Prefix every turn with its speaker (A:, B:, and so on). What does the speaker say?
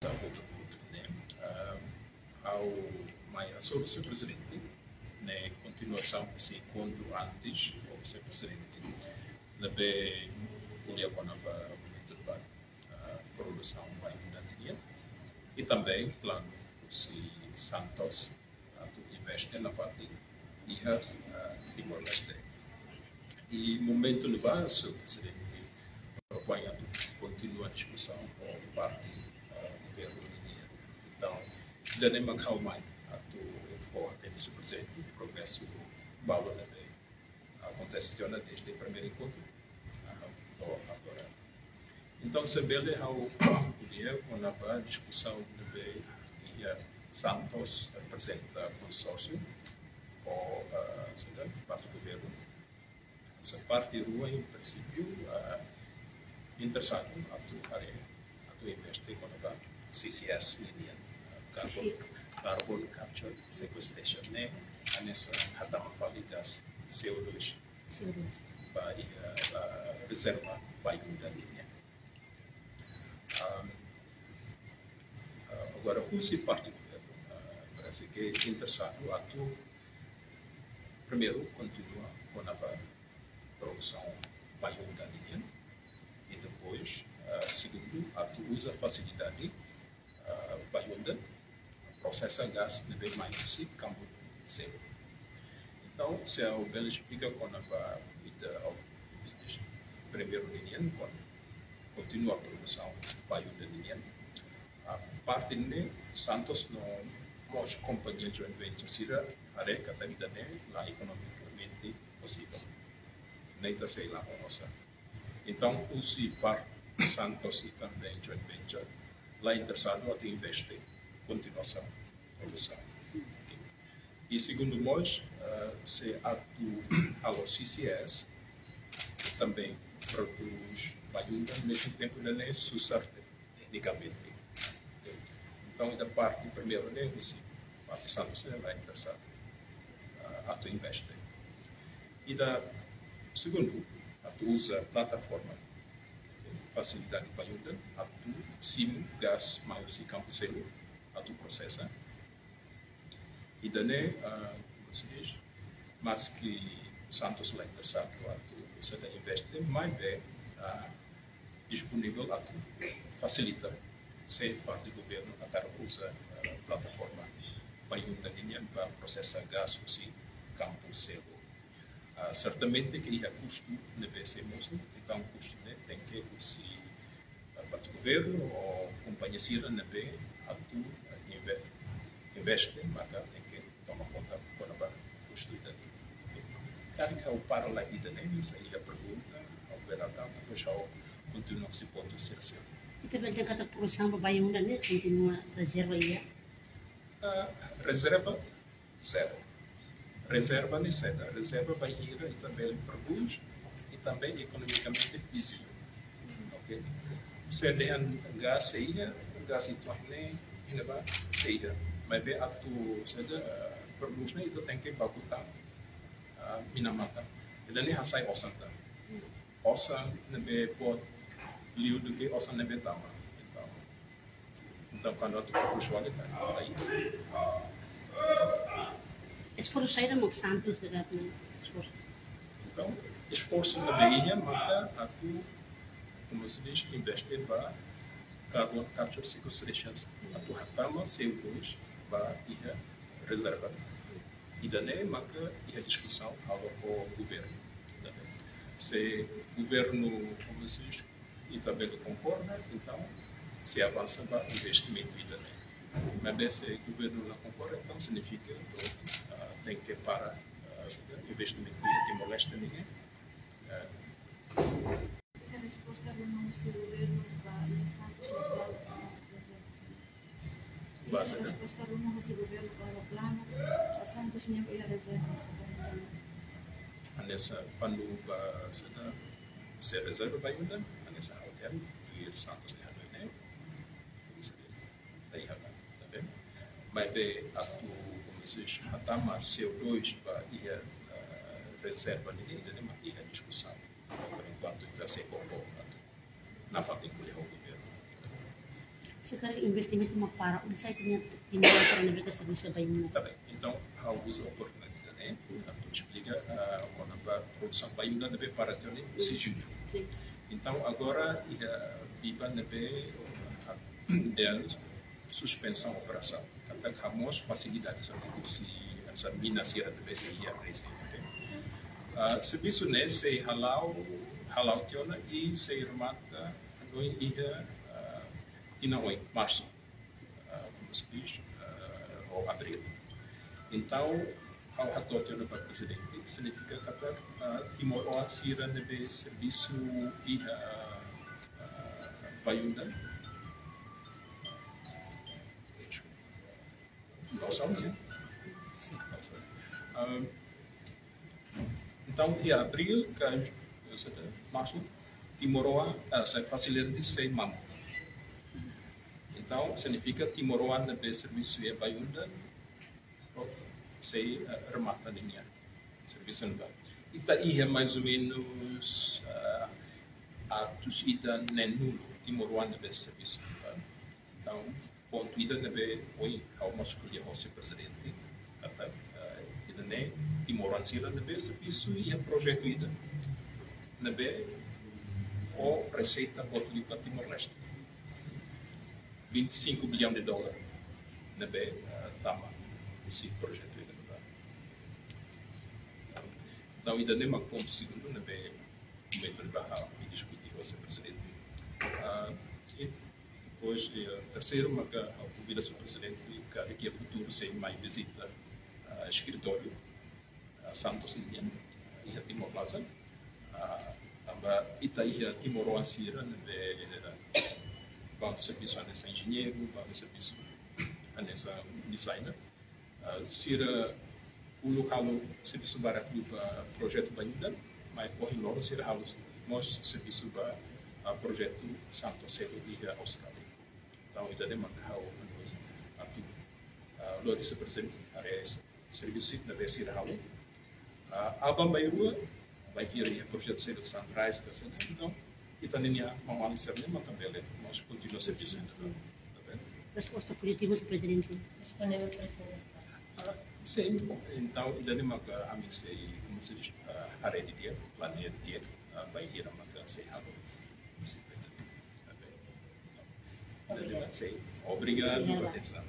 A: outro ponto, né? Ao mais sobre o seu presidente, né? Continuação se quando antes o seu presidente, lebe kuliah com a mentor produção vai da linha e também plano se Santos tu investe na fati e Timor Leste e momento no base o presidente banha continua a discussão com parte governo linha então ainda nem macau mais tu forte nesse projeto de progresso balo lebe acontece desde o primeiro encontro agora então sabele how podia com a discussão de Santos apresenta consórcio ou parte do governo essa parte rua em princípio interessado a tu investir com a CCS Indian carbon capture sequestration né a nessa hatama fábricas CO2 para reserva para a linha agora o se parte do governo parece que é interessado a tu primeiro continua com a produção baião da linha e depois segundo a tu usa facilidade baião da processa gás de bem mais se campo seco então se o belo explica com a primeiro linha continua a produção baião da linha a parte de Santos no mais companhia joint venture sira areca da vida lá economicamente possível nem tá sei lá com nossa então o se parte Santos e também joint venture lá interessado a investir continuação produção e segundo nós se a CCS também produz baiunda ao mesmo tempo não é sucesso tecnicamente então da parte primeiro né o parte Santos é interessado a tu investir e da segundo a tu usa plataforma facilidade para ajuda a tu sim gás mais campo selo a tu processa e daí como se diz mas que Santos lá interessado a tu você investir mais bem disponível a tu facilita se parte do governo a cara usa plataforma para ajuda linha para processar gás se campo selo certamente que há custo de PC mesmo, então custo tem que se para o governo ou companhia sira na B a tu investe, mas tem que tomar conta quando vai custo da cara que é o para lá vida nem isso aí a pergunta ao ver tanto depois ao continuar se ponto ser seu
B: e também tem que produção para baião da net continua reserva aí
A: reserva zero reserva necessária, reserva vai ir e também produz e também economicamente físico, ok? Se der gás aí, gás itu ainda vai sair, mas bem a tu se produz né itu tem que bagutar minamata, dan ni hasai osan ta, osan nebe pot liu do que osan nebe tama, então quando tu produz wale tá aí
B: esforço sair da Santos da esforço
A: então esforço na beia mata a tu como se diz investir para carbon capture sequestrations a tu hatama CO2 para ir reserva e daí maka ir discussão ao governo se o governo como se diz e também concorda então se avança para investimento e daí mas se o governo não concorda então significa que tem que para investimento em Timor Leste ninguém
C: a resposta do nosso governo para Santos no plano a resposta do nosso governo para o plano a Santos nem ia reserva
A: nessa quando se reserva vai ainda nessa hotel e Santos nem há né daí há também mas bem a tu até mais CO2 para ir reserva ninguém ainda nem ir discussão por enquanto está sem concordado na fábrica do governo
B: Sekarang investimento uma para onde sai tinha timbal para mereka serviço bayuna.
A: Tá bem. Então, há uso a oportunidade, né? Tu explica quando a produção bayuna deve para ter o sigilo.
B: Sim.
A: Então, agora, a BIBA deve suspensão da operação. Também temos facilidades se essa mina será deve ser residente. Serviço nesse halal tiona e se remata no ia tinaoi março, como se diz, ou abril. Então, ao rato tiona para presidente significa que Timor Sira deve serviço e bayunda. Não sabia. Então, em abril, março, Timoroa se facilita sem mamo. Então, significa que Timoroa deve serviço e bayunda se remata linha. Serviço não. E daí é mais ou menos a tusida nenulo Timoroa deve serviço. Então, ponto ida deve oi ao nosso escolher o seu presidente. Kata ida ne Timoran sila deve serviço e o projeto ida deve for receita botli para Timor-Leste. 25 bilhões de dólares deve tama esse projeto ida. Então ida ne mak ponto segundo deve método barra e discutir com o seu presidente. Depois, terceiro, maka ao convida o presidente que daqui a futuro sem mais visita escritório Santos Indian e a Timor Plaza. Também Itaí a Timor Sira vamos serviço a nessa engenheiro, vamos serviço a nessa designer. Sira o local serviço barato para projeto Banhuda, mas por logo Sira house nós serviço para projeto Santos Celo e Oscar. Então, ainda de Macau, a tu, Lori se presente, a serviço na Vesira Halo. A Bambairua vai ir a projeto Celo Sunrise, então, e também a Mamali Serne, mas também nós continuamos serviço.
B: Resposta positiva do presidente.
D: Disponível presidente.
A: Sim, então, ainda de Macau, a mim sei, como se diz, a rede dia, planeta dia, vai ir a Macau, sei, Halo. Obrigado pela atenção.